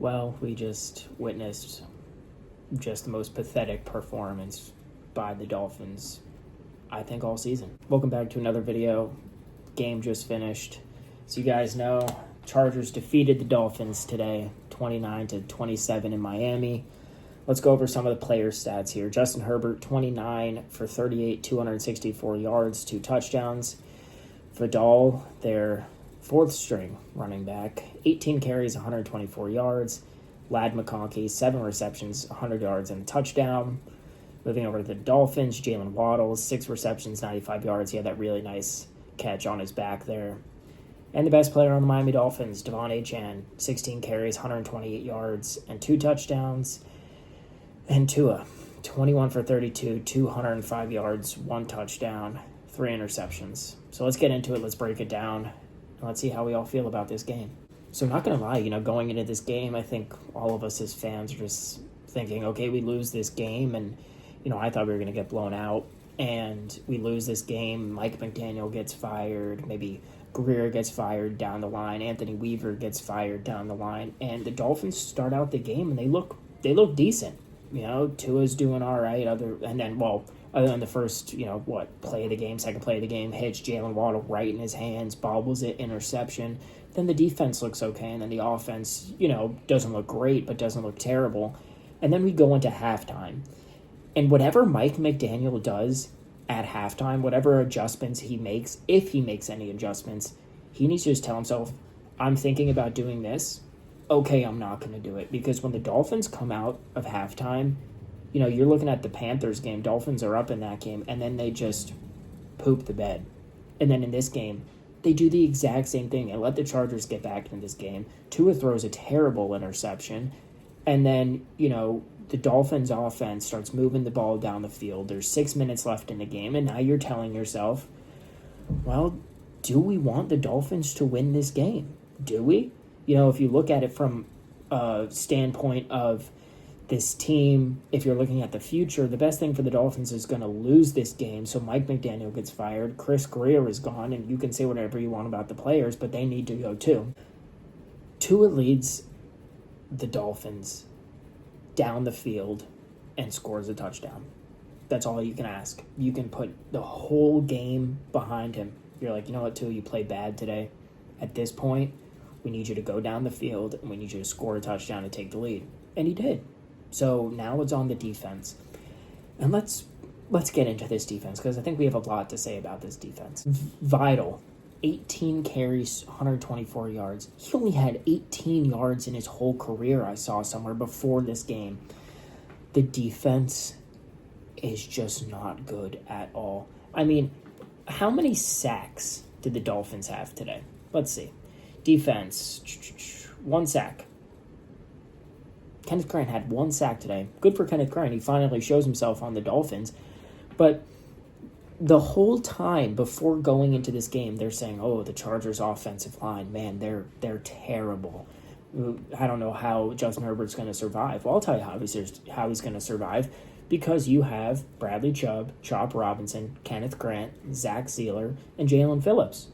Well, we just witnessed just the most pathetic performance by the Dolphins, I think, all season. Welcome back to another video. Game just finished. So you guys know, Chargers defeated the Dolphins today, 29-27 in Miami. Let's go over some of the player stats here. Justin Herbert, 29 for 38, 264 yards, 2 touchdowns. Vidal, their fourth string running back, 18 carries, 124 yards. Ladd McConkey, 7 receptions, 100 yards, and a touchdown. Moving over to the Dolphins, Jalen Waddle, 6 receptions, 95 yards. He had that really nice catch on his back there. And the best player on the Miami Dolphins, Devon Achane, 16 carries, 128 yards, and 2 touchdowns. And Tua, 21 for 32, 205 yards, 1 touchdown, 3 interceptions. So let's get into it. Let's break it down. And let's see how we all feel about this game. So I'm not going to lie, going into this game, I think all of us as fans are just thinking, okay, we lose this game. And, I thought we were going to get blown out. And we lose this game. Mike McDaniel gets fired. Maybe Greer gets fired down the line. Anthony Weaver gets fired down the line. And the Dolphins start out the game, and they look decent. Tua's doing all right. Other than the first, play of the game, second play of the game, hits Jalen Waddle right in his hands, bobbles it, interception. Then the defense looks okay, and then the offense, doesn't look great, but doesn't look terrible. And then we go into halftime. And whatever Mike McDaniel does at halftime, whatever adjustments he makes, if he makes any adjustments, he needs to just tell himself, I'm thinking about doing this. Okay, I'm not going to do it. Because when the Dolphins come out of halftime, you're looking at the Panthers game. Dolphins are up in that game, and then they just poop the bed. And then in this game, they do the exact same thing and let the Chargers get back into this game. Tua throws a terrible interception, and then, the Dolphins offense starts moving the ball down the field. There's 6 minutes left in the game, and now you're telling yourself, well, do we want the Dolphins to win this game? Do we? If you look at it from a standpoint of this team, if you're looking at the future, the best thing for the Dolphins is going to lose this game. So Mike McDaniel gets fired. Chris Greer is gone, and you can say whatever you want about the players, but they need to go too. Tua leads the Dolphins down the field and scores a touchdown. That's all you can ask. You can put the whole game behind him. You're like, you know what, Tua, you played bad today. At this point, we need you to go down the field, and we need you to score a touchdown to take the lead. And he did. So now it's on the defense. And let's get into this defense, because I think we have a lot to say about this defense. Vidal, 18 carries, 124 yards. He only had 18 yards in his whole career, I saw somewhere before this game. The defense is just not good at all. I mean, how many sacks did the Dolphins have today? Let's see. Defense, 1 sack. Kenneth Grant had 1 sack today. Good for Kenneth Grant. He finally shows himself on the Dolphins. But the whole time before going into this game, they're saying, oh, the Chargers' offensive line, man, they're terrible. I don't know how Justin Herbert's going to survive. Well, I'll tell you how he's going to survive, because you have Bradley Chubb, Chop Robinson, Kenneth Grant, Zach Sealer, and Jalen Phillips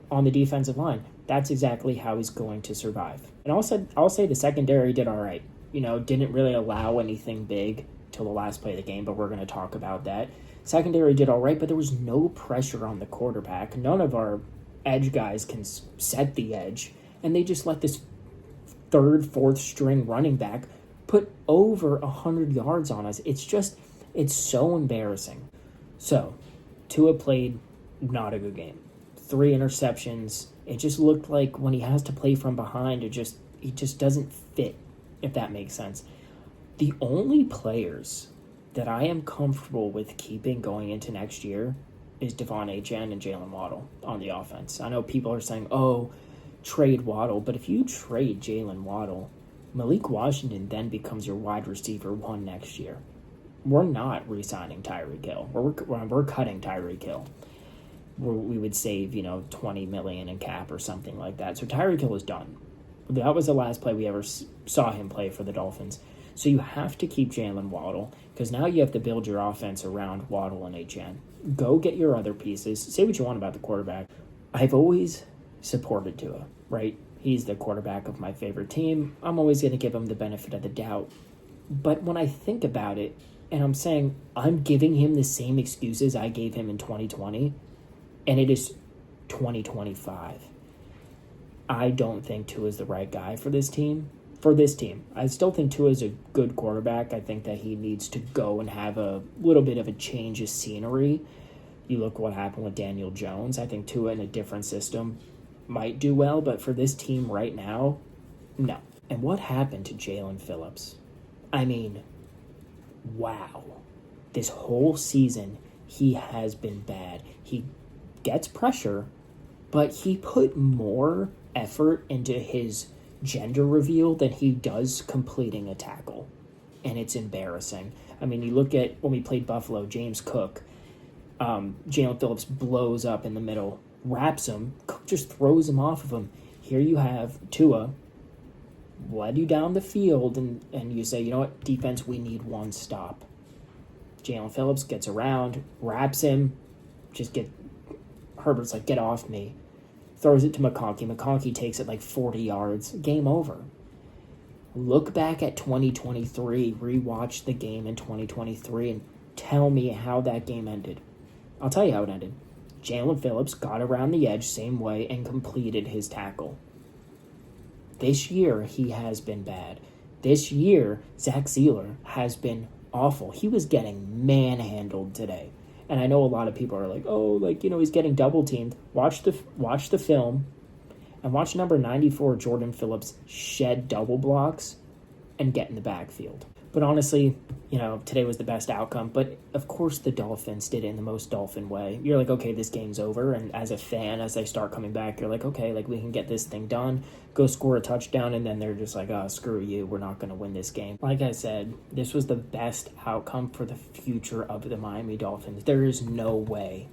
on the defensive line. That's exactly how he's going to survive. And I'll say the secondary did all right. Didn't really allow anything big till the last play of the game, but we're going to talk about that. Secondary did all right, but there was no pressure on the quarterback. None of our edge guys can set the edge, and they just let this third, fourth string running back put over 100 yards on us. It's so embarrassing. So, Tua played not a good game. 3 interceptions. It just looked like when he has to play from behind, he just doesn't fit, if that makes sense. The only players that I am comfortable with keeping going into next year is Devon Achane and Jalen Waddle on the offense. I know people are saying, oh, trade Waddle, but if you trade Jalen Waddle, Malik Washington then becomes your wide receiver 1 next year. We're not re-signing Tyreek Hill. We're cutting Tyreek Hill. We would save, $20 million in cap or something like that. So Tyreek Hill is done. That was the last play we ever saw him play for the Dolphins. So you have to keep Jalen Waddle, because now you have to build your offense around Waddle and Achane. Go get your other pieces. Say what you want about the quarterback. I've always supported Tua, right? He's the quarterback of my favorite team. I'm always going to give him the benefit of the doubt. But when I think about it, and I'm saying I'm giving him the same excuses I gave him in 2020, and it is 2025. I don't think Tua is the right guy for this team. I still think Tua is a good quarterback. I think that he needs to go and have a little bit of a change of scenery. You look what happened with Daniel Jones. I think Tua in a different system might do well, but for this team right now, no. And what happened to Jalen Phillips? I mean, wow. This whole season, he has been bad. He gets pressure, but he put more effort into his gender reveal than he does completing a tackle. And it's embarrassing. I mean, you look at when we played Buffalo, James Cook, Jalen Phillips blows up in the middle, wraps him, Cook just throws him off of him. Here you have Tua led you down the field, and you say, you know what, defense, we need one stop. Jalen Phillips gets around, wraps him, Herbert's like, get off me. Throws it to McConkey. McConkey takes it like 40 yards. Game over. Look back at 2023, rewatch the game in 2023, and tell me how that game ended. I'll tell you how it ended. Jalen Phillips got around the edge same way and completed his tackle. This year, he has been bad. This year, Zach Zeeler has been awful. He was getting manhandled today. And I know a lot of people are like, oh, like, you know, he's getting double teamed. Watch the film and watch number 94, Jordan Phillips, shed double blocks and get in the backfield. But honestly, you know, today was the best outcome. But of course the Dolphins did it in the most Dolphin way. You're like, okay, this game's over. And as a fan, as they start coming back, you're like, okay, like we can get this thing done. Go score a touchdown. And then they're just like, oh, screw you. We're not going to win this game. Like I said, this was the best outcome for the future of the Miami Dolphins. There is no way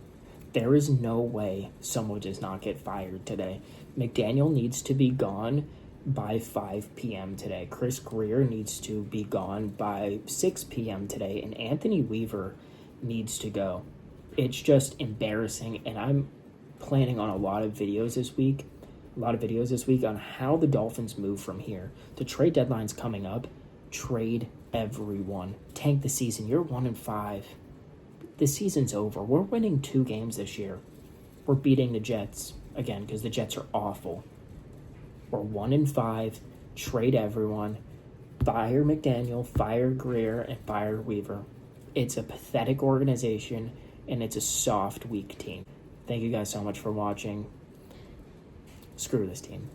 someone does not get fired today. McDaniel needs to be gone by 5 p.m. today. Chris Greer needs to be gone by 6 p.m. today, and Anthony Weaver needs to go. It's just embarrassing, and I'm planning on a lot of videos this week on how the Dolphins move from here. The trade deadline's coming up. Trade everyone. Tank the season. You're 1-5. The season's over. We're winning 2 games this year. We're beating the Jets, again, because the Jets are awful. We're 1-5, trade everyone, fire McDaniel, fire Greer, and fire Weaver. It's a pathetic organization, and it's a soft, weak team. Thank you guys so much for watching. Screw this team.